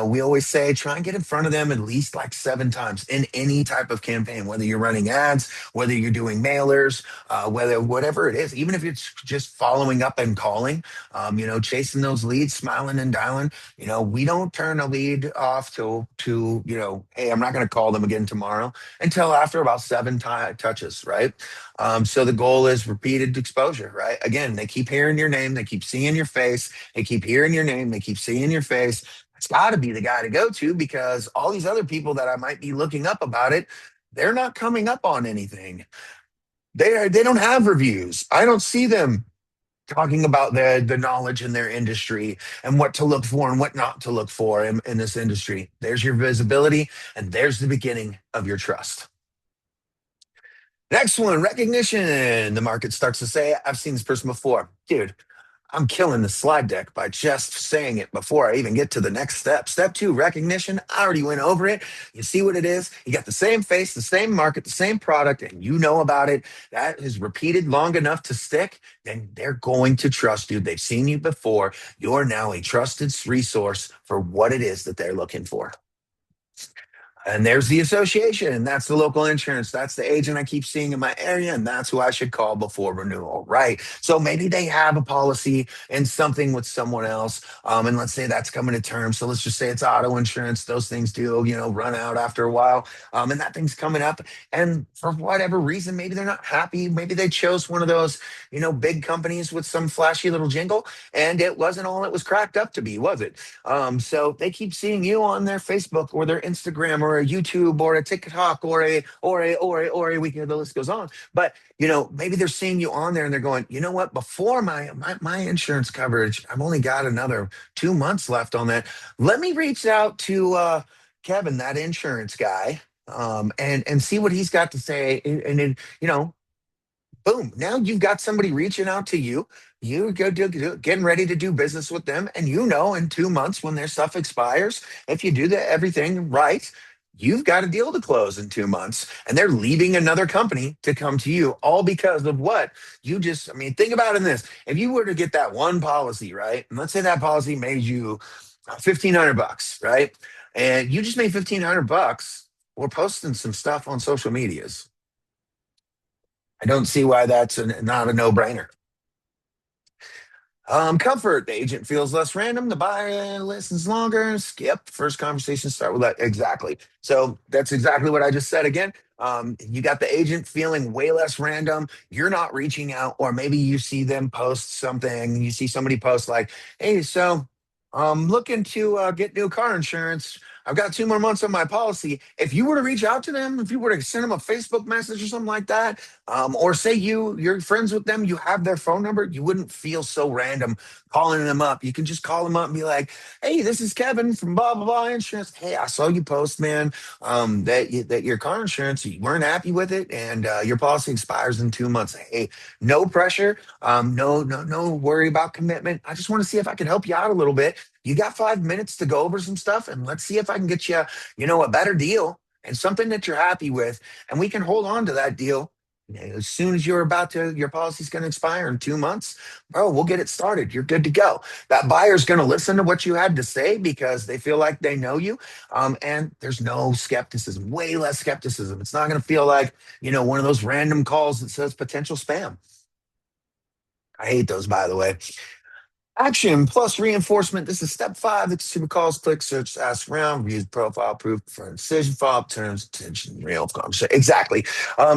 We always say try and get in front of them at least like 7 times in any type of campaign, whether you're running ads, whether you're doing mailers, whether whatever it is, even if it's just following up and calling, chasing those leads, smiling and dialing. We don't turn a lead off to hey, I'm not going to call them again tomorrow until after about 7 touches, right? So the goal is repeated exposure, right? Again, they keep hearing your name, they keep seeing your face, they keep hearing your name, they keep seeing your face. It's got to be the guy to go to because all these other people that I might be looking up about it, they're not coming up on anything. They don't have reviews. I don't see them talking about the knowledge in their industry and what to look for and what not to look for in this industry. There's your visibility, and there's the beginning of your trust. Next one, recognition. The market starts to say, I've seen this person before. Dude, I'm killing the slide deck by just saying it before I even get to the next step. Step two, recognition. I already went over it. You see what it is. You got the same face, the same market, the same product, and you know about it. That is repeated long enough to stick. Then they're going to trust you. They've seen you before. You're now a trusted resource for what it is that they're looking for. And there's the association. That's the local insurance. That's the agent I keep seeing in my area. And that's who I should call before renewal, right? So maybe they have a policy and something with someone else. And let's say that's coming to term. So let's just say it's auto insurance. Those things do, run out after a while. And that thing's coming up. And for whatever reason, maybe they're not happy. Maybe they chose one of those, big companies with some flashy little jingle. And it wasn't all it was cracked up to be, was it? So they keep seeing you on their Facebook or their Instagram or a YouTube or a TikTok or a weekend. The list goes on. But maybe they're seeing you on there and they're going, you know what? Before my insurance coverage, I've only got another 2 months left on that. Let me reach out to Kevin, that insurance guy, and see what he's got to say. And then boom, now you've got somebody reaching out to you. You getting ready to do business with them, and in 2 months when their stuff expires, if you do everything right, you've got a deal to close in 2 months, and they're leaving another company to come to you, all because of what you just. I mean, think about it in this: if you were to get that one policy, right, and let's say that policy made you $1,500, right, and you just made $1,500, we're posting some stuff on social medias. I don't see why that's not a no-brainer. Comfort. The agent feels less random. The buyer listens longer. Skip. First conversation start with that. Exactly. So that's exactly what I just said again. You got the agent feeling way less random. You're not reaching out, or maybe you see them post something. You see somebody post like, "Hey, so I'm looking to get new car insurance. I've got 2 more months on my policy." If you were to reach out to them, if you were to send them a Facebook message or something like that, or say you're friends with them, you have their phone number, you wouldn't feel so random calling them up. You can just call them up and be like, "Hey, this is Kevin from blah blah blah insurance. Hey, I saw you post, man, that your car insurance, you weren't happy with it, and your policy expires in 2 months. Hey, no pressure, no worry about commitment. I just want to see if I can help you out a little bit. You got 5 minutes to go over some stuff, and let's see if I can get you, a better deal and something that you're happy with, and we can hold on to that deal. As soon as your policy's going to expire in 2 months, bro, we'll get it started. You're good to go." That buyer's going to listen to what you had to say because they feel like they know you. And there's no skepticism, way less skepticism. It's not going to feel like, one of those random calls that says potential spam. I hate those, by the way. Action plus reinforcement. This is step five. The consumer calls, click, search, ask around, views profile, proof for decision, follow up, terms, attention, real conversation. Exactly.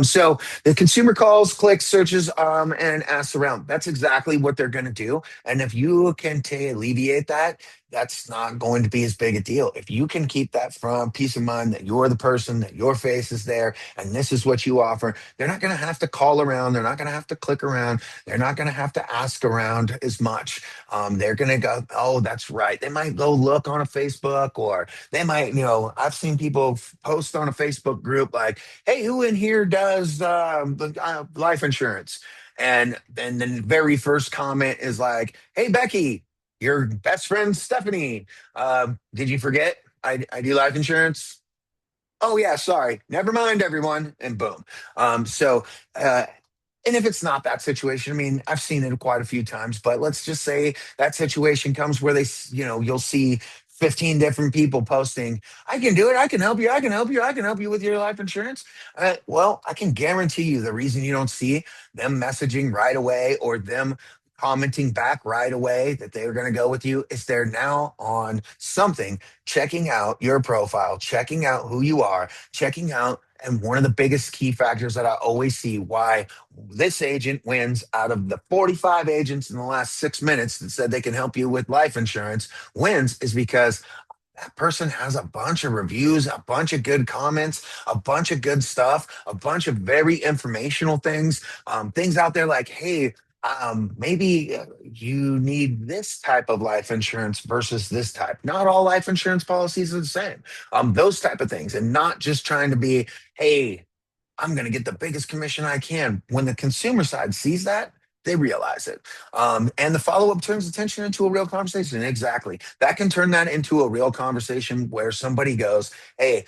So the consumer calls, clicks, searches, and asks around. That's exactly what they're going to do. And if you can alleviate that, that's not going to be as big a deal. If you can keep that from peace of mind that you're the person, that your face is there, and this is what you offer, they're not going to have to call around. They're not going to have to click around. They're not going to have to ask around as much. They're going to go, "Oh, that's right." They might go look on a Facebook, or they might, I've seen people post on a Facebook group like, "Hey, who in here does life insurance?" And then the very first comment is like, "Hey, Becky, your best friend Stephanie. Did you forget I do life insurance? Oh yeah, sorry. Never mind, everyone." And boom. So and if it's not that situation, I mean, I've seen it quite a few times, but let's just say that situation comes where you'll see 15 different people posting, "I can do it. I can help you. I can help you. I can help you with your life insurance." Well, I can guarantee you the reason you don't see them messaging right away or them commenting back right away that they're going to go with you is they're now on something, checking out your profile, checking out who you are, checking out. And one of the biggest key factors that I always see why this agent wins out of the 45 agents in the last 6 minutes that said they can help you with life insurance wins is because that person has a bunch of reviews, a bunch of good comments, a bunch of good stuff, a bunch of very informational things, things out there like, "Hey, maybe you need this type of life insurance versus this type. Not all life insurance policies are the same. Those type of things, and not just trying to be, hey, I'm going to get the biggest commission I can. When the consumer side sees that, they realize it. And the follow up turns attention into a real conversation. Exactly. That can turn that into a real conversation where somebody goes, hey,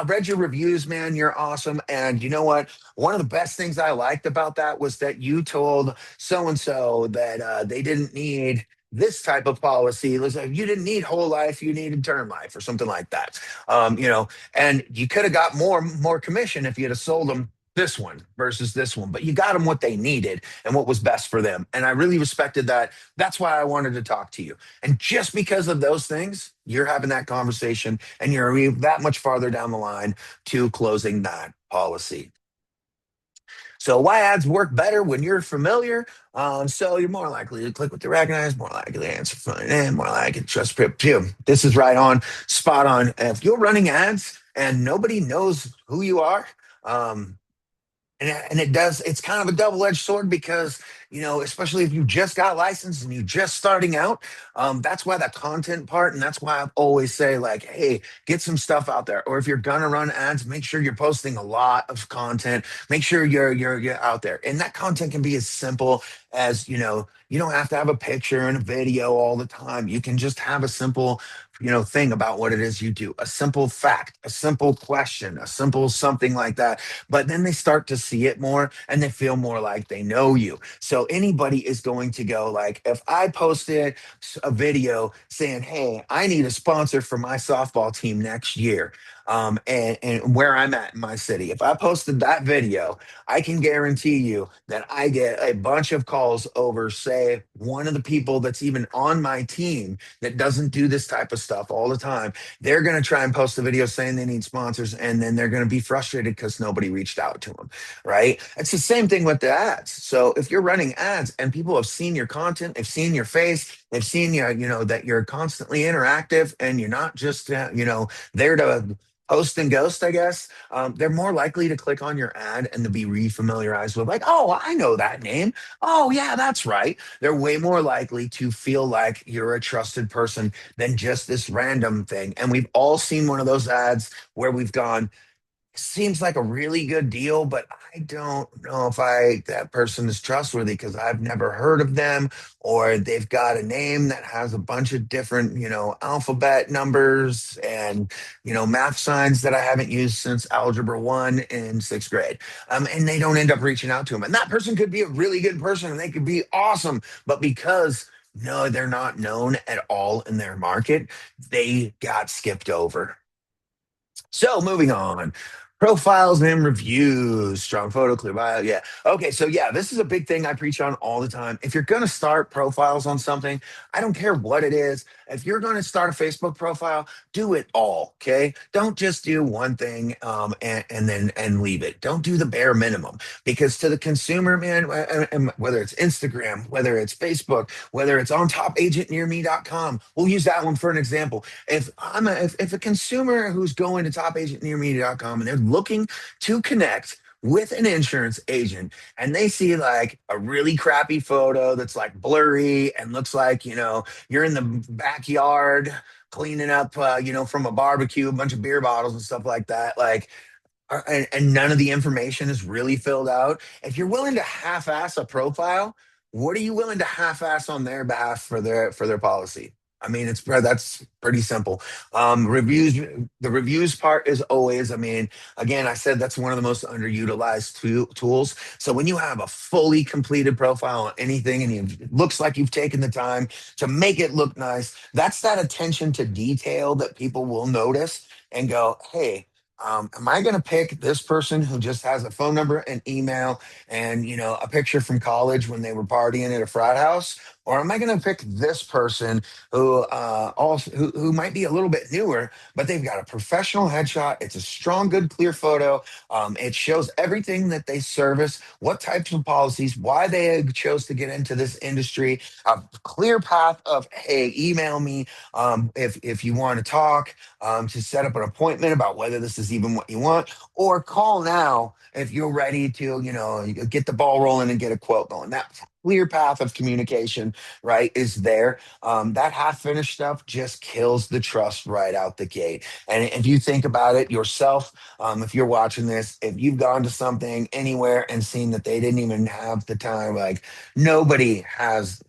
read your reviews, man. You're awesome. And you know what? One of the best things I liked about that was that you told so and so that they didn't need this type of policy. It was like, you didn't need whole life, you needed term life or something like that. You know, and you could have got more commission if you'd have sold them this one versus this one, but you got them what they needed and what was best for them. And I really respected that. That's why I wanted to talk to you. And just because of those things, you're having that conversation and you're that much farther down the line to closing that policy. So why ads work better when you're familiar? So you're more likely to click what they recognize, more likely to answer front end, more likely to trust you. This is right on, spot on. If you're running ads and nobody knows who you are, um, and it's kind of a double-edged sword because especially if you just got licensed and you're just starting out. That's why that content part, and that's why I always say, like, hey, get some stuff out there. Or if you're gonna run ads, make sure you're posting a lot of content. Make sure you're out there, and that content can be as simple as, you don't have to have a picture and a video all the time. You can just have a simple thing about what it is you do, a simple fact, a simple question, a simple something like that. But then they start to see it more and they feel more like they know you. So anybody is going to go, like, if I posted a video saying, hey, I need a sponsor for my softball team next year, and where I'm at in my city, if I posted that video, I can guarantee you that I get a bunch of calls over, say, one of the people that's even on my team that doesn't do this type of stuff all the time. They're going to try and post a video saying they need sponsors, and then they're going to be frustrated because nobody reached out to them, right? It's the same thing with the ads. So if you're running ads and people have seen your content, they've seen your face, they've seen that you're constantly interactive and you're not just, there to post and ghost, I guess, they're more likely to click on your ad and to be refamiliarized with, like, oh, I know that name. Oh, yeah, that's right. They're way more likely to feel like you're a trusted person than just this random thing. And we've all seen one of those ads where we've gone, seems like a really good deal, but I don't know if that person is trustworthy because I've never heard of them, or they've got a name that has a bunch of different, alphabet numbers and, math signs that I haven't used since Algebra 1 in sixth grade. And they don't end up reaching out to them. And that person could be a really good person and they could be awesome. But because no, they're not known at all in their market, they got skipped over. So moving on. Profiles and reviews, strong photo, clear bio. Yeah. Okay. So, yeah, this is a big thing I preach on all the time. If you're going to start profiles on something, I don't care what it is. If you're going to start a Facebook profile, do it all. Okay. Don't just do one thing, and then leave it. Don't do the bare minimum, because to the consumer, man, and whether it's Instagram, whether it's Facebook, whether it's on topagentnearme.com, we'll use that one for an example. If a consumer who's going to topagentnearme.com and they're looking to connect with an insurance agent and they see like a really crappy photo that's like blurry and looks like, you're in the backyard cleaning up, from a barbecue, a bunch of beer bottles and stuff like that, like, and none of the information is really filled out. If you're willing to half-ass a profile, what are you willing to half-ass on their behalf for their policy? I mean, that's pretty simple. Reviews, the reviews part is always, I mean, again, I said that's one of the most underutilized tools. So when you have a fully completed profile on anything and it looks like you've taken the time to make it look nice, that's that attention to detail that people will notice and go, hey, am I going to pick this person who just has a phone number and email and a picture from college when they were partying at a frat house, or am I going to pick this person who who might be a little bit newer, but they've got a professional headshot. It's a strong, good, clear photo. It shows everything that they service, what types of policies, why they chose to get into this industry, a clear path of, hey, email me if you want to talk, to set up an appointment about whether this is even what you want, or call now if you're ready to, get the ball rolling and get a quote going. clear path of communication, right, is there. That half finished stuff just kills the trust right out the gate. And if you think about it yourself, if you're watching this, if you've gone to something anywhere and seen that they didn't even have the time, like nobody has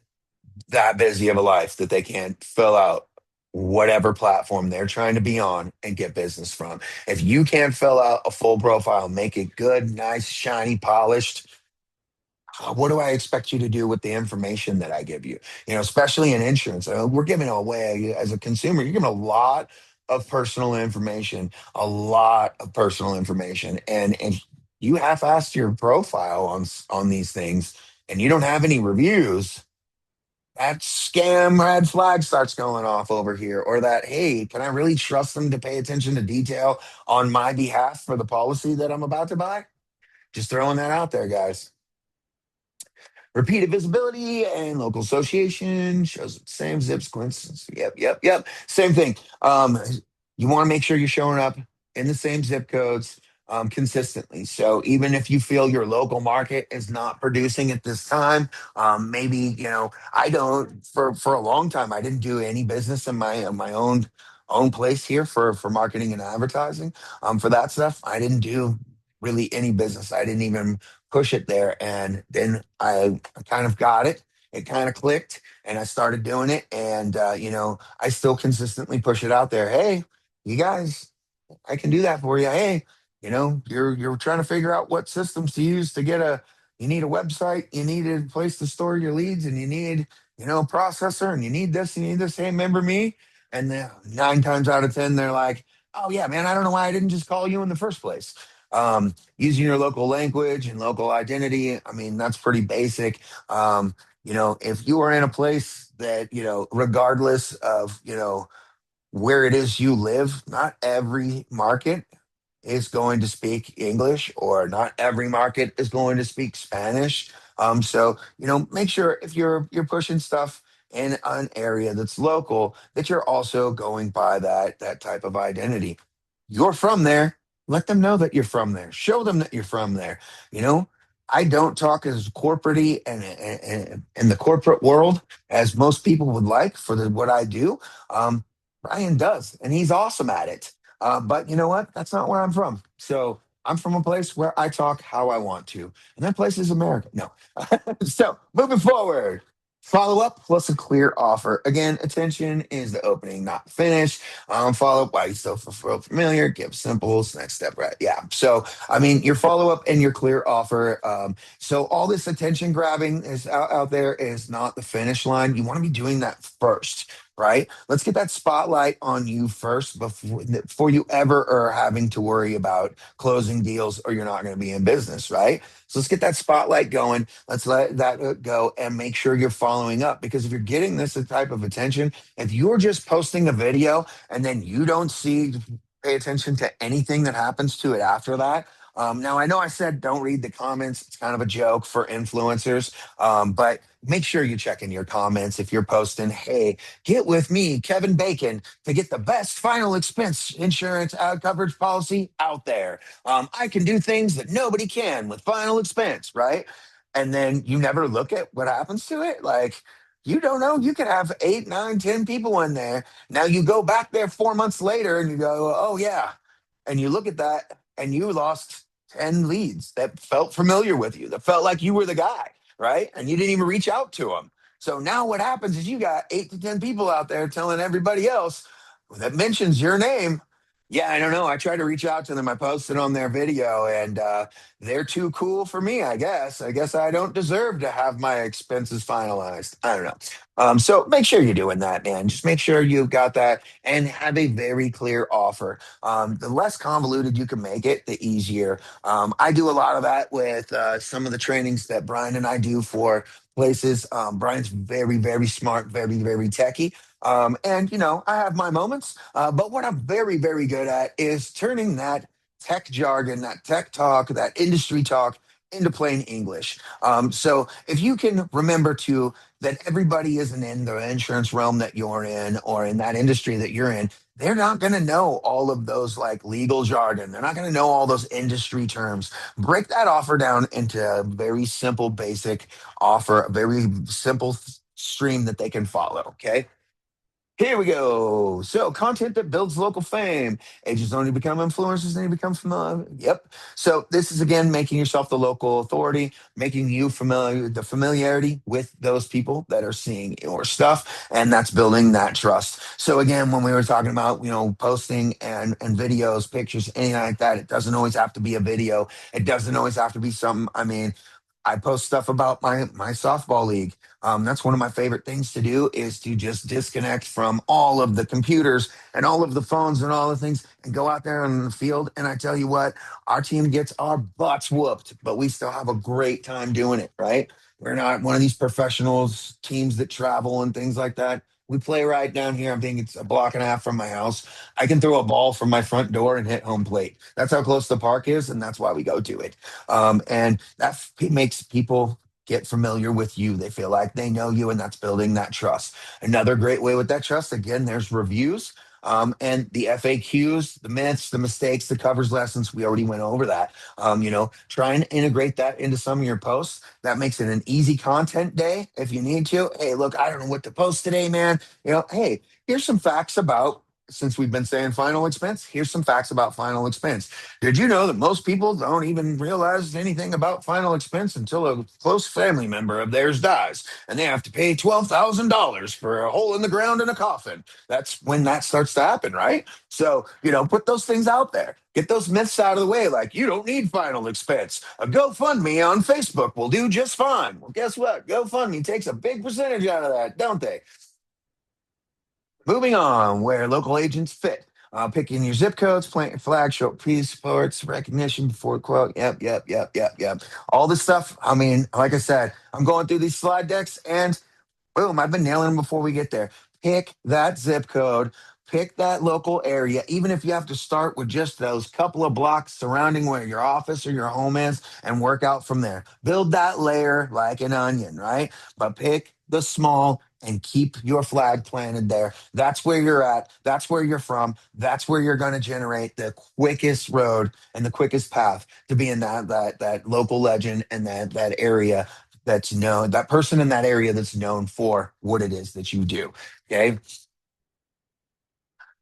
that busy of a life that they can't fill out whatever platform they're trying to be on and get business from. If you can't fill out a full profile, make it good, nice, shiny, polished, what do I expect you to do with the information that I give you? Especially in insurance, we're giving away as a consumer, you're giving a lot of personal information, a lot of personal information. And if you half-assed your profile on these things and you don't have any reviews, that scam red flag starts going off over here, or that, hey, can I really trust them to pay attention to detail on my behalf for the policy that I'm about to buy? Just throwing that out there, guys. Repeated visibility and local association shows the same zips, coincidence. Yep, yep, yep. Same thing. You want to make sure you're showing up in the same zip codes consistently. So even if you feel your local market is not producing at this time, maybe I don't for a long time I didn't do any business in my own place here for marketing and advertising. For that stuff, I didn't do really any business. I didn't even push it there. And then I kind of got it. It kind of clicked and I started doing it. And, I still consistently push it out there. Hey, you guys, I can do that for you. Hey, you're trying to figure out what systems to use to get you need a website, you need a place to store your leads, and you need, a processor, and you need this, and you need this. Hey, remember me? And then 9 times out of 10, they're like, oh yeah, man, I don't know why I didn't just call you in the first place. Using your local language and local identity, I mean, that's pretty basic. If you are in a place that, regardless of, where it is you live, not every market is going to speak English, or not every market is going to speak Spanish. So make sure if you're pushing stuff in an area that's local, that you're also going by that type of identity. You're from there. Let them know that you're from there. Show them that you're from there. You know, I don't talk as corporate and in the corporate world as most people would like for what I do. Brian does, and he's awesome at it. But you know what? That's not where I'm from. So I'm from a place where I talk how I want to, and that place is America. No. So moving forward, follow up plus a clear offer. Again, attention is the opening, not the finish. Follow up, why you still feel familiar, give simples, next step, right? Yeah. So, I mean, your follow up and your clear offer. So, all this attention grabbing is out there is not the finish line. You want to be doing that first, right? Let's get that spotlight on you first before you ever are having to worry about closing deals, or you're not going to be in business, right? So, let's get that spotlight going. Let's let that go and make sure you're following up, because if you're getting this type of attention, if you're just posting a video and then you don't pay attention to anything that happens to it after that. Now, I know I said don't read the comments. It's kind of a joke for influencers, but make sure you check in your comments if you're posting, hey, get with me, Kevin Bacon, to get the best final expense insurance coverage policy out there. I can do things that nobody can with final expense, right? And then you never look at what happens to it. Like, you don't know. You could have 8, 9, 10 people in there. Now you go back there 4 months later and you go, oh, yeah. And you look at that and you lost 10 leads that felt familiar with you, that felt like you were the guy, right? And you didn't even reach out to them. So now what happens is you got 8 to 10 people out there telling everybody else that mentions your name. Yeah, I don't know. I tried to reach out to them. I posted on their video, and they're too cool for me, I guess. I guess I don't deserve to have my expenses finalized. I don't know. So make sure you're doing that, man. Just make sure you've got that and have a very clear offer. The less convoluted you can make it, the easier. I do a lot of that with some of the trainings that Brian and I do for places. Brian's very, very smart, very, very techy. And I have my moments, but what I'm very, very good at is turning that tech jargon, that tech talk, that industry talk into plain English. So if you can remember that everybody isn't in the insurance realm that you're in, or in that industry that you're in, they're not going to know all of those like legal jargon. They're not going to know all those industry terms. Break that offer down into a very simple, basic offer, a very simple stream that they can follow. Okay. Here we go. So, content that builds local fame. Agents only become influencers, then you become familiar. Yep. So, this is again making yourself the local authority, making you familiar, the familiarity with those people that are seeing your stuff, and that's building that trust. So, again, when we were talking about posting and videos, pictures, anything like that, it doesn't always have to be a video. It doesn't always have to be something. I mean, I post stuff about my softball league. That's one of my favorite things to do is to just disconnect from all of the computers and all of the phones and all the things and go out there on the field. And I tell you what, our team gets our butts whooped, but we still have a great time doing it, right? We're not one of these professionals teams that travel and things like that. We play right down here. I think it's a block and a half from my house. I can throw a ball from my front door and hit home plate. That's how close the park is, and that's why we go to it. And that makes people get familiar with you. They feel like they know you, and that's building that trust. Another great way with that trust, again, there's reviews. And the FAQs, the myths, the mistakes, the covers lessons, we already went over that. Try and integrate that into some of your posts. That makes it an easy content day if you need to. Hey, look, I don't know what to post today, man. Hey, here's some facts about, since we've been saying final expense, here's some facts about final expense. Did you know that most people don't even realize anything about final expense until a close family member of theirs dies and they have to pay $12,000 for a hole in the ground and a coffin? That's when that starts to happen, right? So, put those things out there. Get those myths out of the way. Like, you don't need final expense. A GoFundMe on Facebook will do just fine. Well, guess what? GoFundMe takes a big percentage out of that, don't they? Moving on, where local agents fit. Picking your zip codes, plant your flag, show peace, sports, recognition before quote. Yep, yep, yep, yep, yep. All this stuff. I mean, like I said, I'm going through these slide decks and boom, I've been nailing them before we get there. Pick that zip code, pick that local area, even if you have to start with just those couple of blocks surrounding where your office or your home is and work out from there. Build that layer like an onion, right? But pick the small and keep your flag planted there. That's where you're at. That's where you're from. That's where you're going to generate the quickest road and the quickest path to being that local legend and that area that's known, that person in that area that's known for what it is that you do. Okay.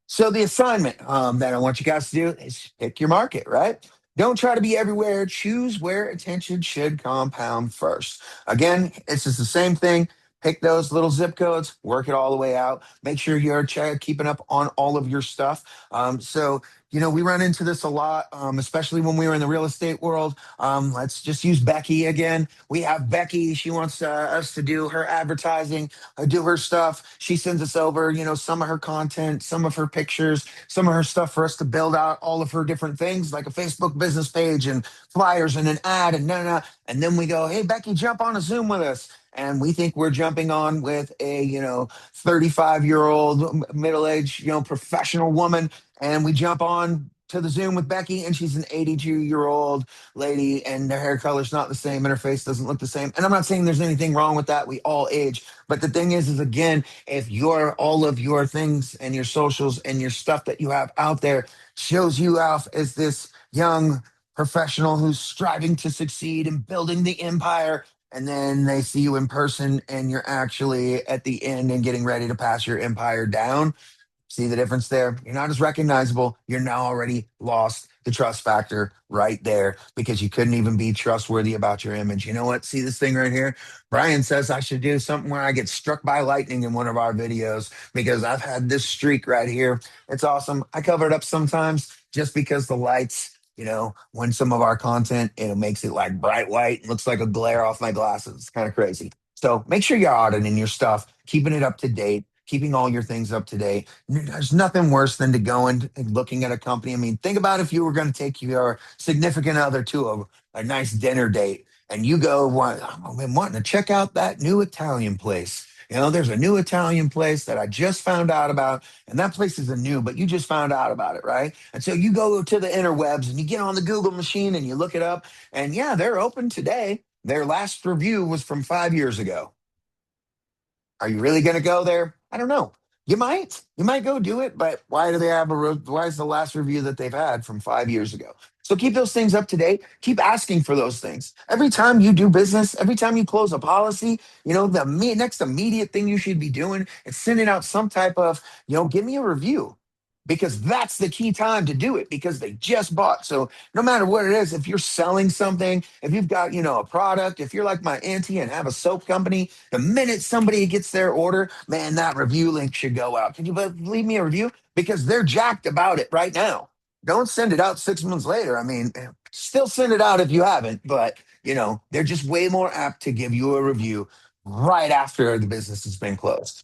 So the assignment that I want you guys to do is pick your market, right? Don't try to be everywhere. Choose where attention should compound first. Again, it's just the same thing. Pick those little zip codes, work it all the way out. Make sure you're keeping up on all of your stuff. We run into this a lot, especially when we were in the real estate world. Let's just use Becky again. We have Becky. She wants us to do her advertising, do her stuff. She sends us over, some of her content, some of her pictures, some of her stuff for us to build out all of her different things, like a Facebook business page and flyers and an ad and no. And then we go, hey, Becky, jump on a Zoom with us. And we think we're jumping on with a 35-year-old middle-aged professional woman, and we jump on to the Zoom with Becky, and she's an 82-year-old lady, and her hair color's not the same, and her face doesn't look the same. And I'm not saying there's anything wrong with that. We all age. But the thing is again, if all of your things and your socials and your stuff that you have out there shows you off as this young professional who's striving to succeed and building the empire, and then they see you in person and you're actually at the end and getting ready to pass your empire down. See the difference there? You're not as recognizable. You're now already lost the trust factor right there because you couldn't even be trustworthy about your image. You know what? See this thing right here? Brian says I should do something where I get struck by lightning in one of our videos because I've had this streak right here. It's awesome. I cover it up sometimes just because the lights, when some of our content, it makes it like bright white and looks like a glare off my glasses. It's kind of crazy. So make sure you're auditing your stuff, keeping it up to date, keeping all your things up to date. There's nothing worse than to go and looking at a company. I mean, think about if you were going to take your significant other to a nice dinner date and you go, I've been wanting to check out that new Italian place. There's a new Italian place that I just found out about, and that place isn't new, but you just found out about it, right? And so you go to the interwebs and you get on the Google machine and you look it up, and yeah, they're open today. Their last review was from 5 years ago. Are you really going to go there? I don't know. You might go do it, but why do they have why is the last review that they've had from 5 years ago? So keep those things up to date. Keep asking for those things. Every time you do business, every time you close a policy, the next immediate thing you should be doing is sending out some type of, give me a review, because that's the key time to do it, because they just bought. So no matter what it is, if you're selling something, if you've got, a product, if you're like my auntie and have a soap company, the minute somebody gets their order, man, that review link should go out. Can you leave me a review? Because they're jacked about it right now. Don't send it out 6 months later. I mean, still send it out if you haven't, but they're just way more apt to give you a review right after the business has been closed.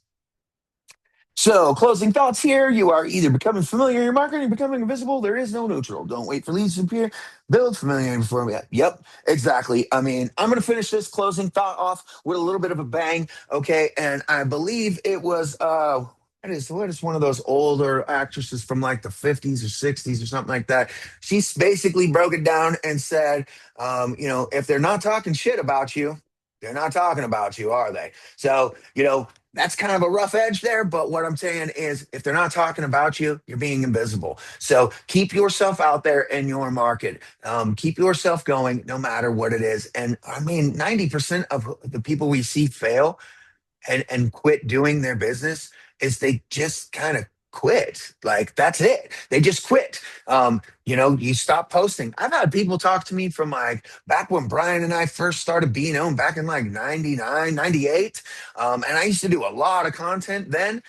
So, closing thoughts here. You are either becoming familiar in your market or you're becoming invisible. There is no neutral. Don't wait for leads to appear. Build familiarity before we. Yep, exactly. I mean, I'm going to finish this closing thought off with a little bit of a bang. Okay. And I believe it was, what is one of those older actresses from like the 50s or 60s or something like that? She's basically broke it down and said, if they're not talking shit about you, they're not talking about you, are they? So, that's kind of a rough edge there, but what I'm saying is if they're not talking about you, you're being invisible. So keep yourself out there in your market. Keep yourself going no matter what it is. And I mean, 90% of the people we see fail and quit doing their business is they just kind of quit. Like that's it. They just quit. You stop posting. I've had people talk to me from like back when Brian and I first started being owned back in like 99, 98. And I used to do a lot of content then.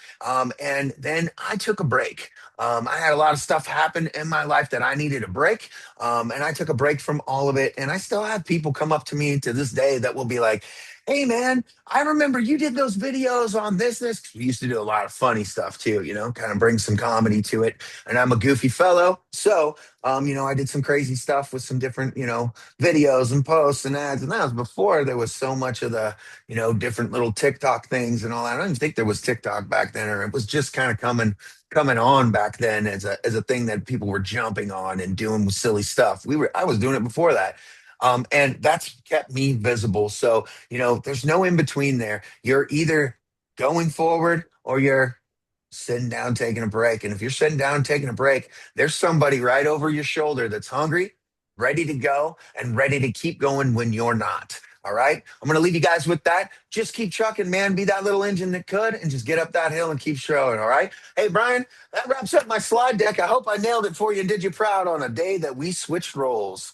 And then I took a break. I had a lot of stuff happen in my life that I needed a break. And I took a break from all of it. And I still have people come up to me to this day that will be like, hey man, I remember you did those videos on this. We used to do a lot of funny stuff too, kind of bring some comedy to it. And I'm a goofy fellow. So, I did some crazy stuff with some different, videos and posts and ads. And that was before there was so much of the, different little TikTok things and all that. I don't even think there was TikTok back then, or it was just kind of coming on back then as a thing that people were jumping on and doing silly stuff. I was doing it before that. And that's kept me visible. So, there's no in between there. You're either going forward or you're sitting down, taking a break. And if you're sitting down, taking a break, there's somebody right over your shoulder that's hungry, ready to go, and ready to keep going when you're not. All right. I'm going to leave you guys with that. Just keep trucking, man. Be that little engine that could, and just get up that hill and keep showing. All right. Hey, Brian, that wraps up my slide deck. I hope I nailed it for you and did you proud on a day that we switched roles.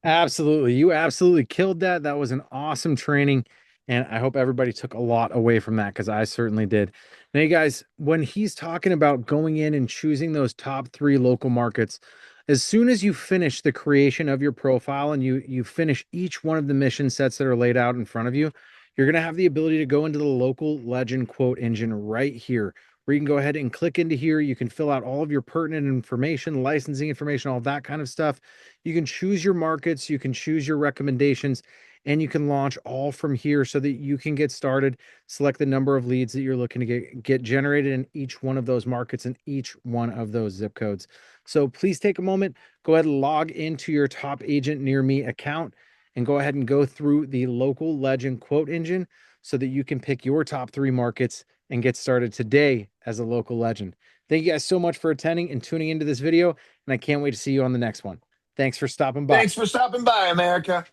Absolutely. You absolutely killed that. That was an awesome training. And I hope everybody took a lot away from that because I certainly did. Now, you guys, when he's talking about going in and choosing those top 3 local markets, as soon as you finish the creation of your profile and you finish each one of the mission sets that are laid out in front of you, you're going to have the ability to go into the local legend quote engine right here, where you can go ahead and click into here. You can fill out all of your pertinent information, licensing information, all that kind of stuff. You can choose your markets, you can choose your recommendations, and you can launch all from here so that you can get started, select the number of leads that you're looking to get generated in each one of those markets and each one of those zip codes. So please take a moment, go ahead and log into your Top Agent Near Me account and go ahead and go through the local legend quote engine so that you can pick your top 3 markets and get started today as a local legend. Thank you guys so much for attending and tuning into this video, and I can't wait to see you on the next one. Thanks for stopping by. Thanks for stopping by, America.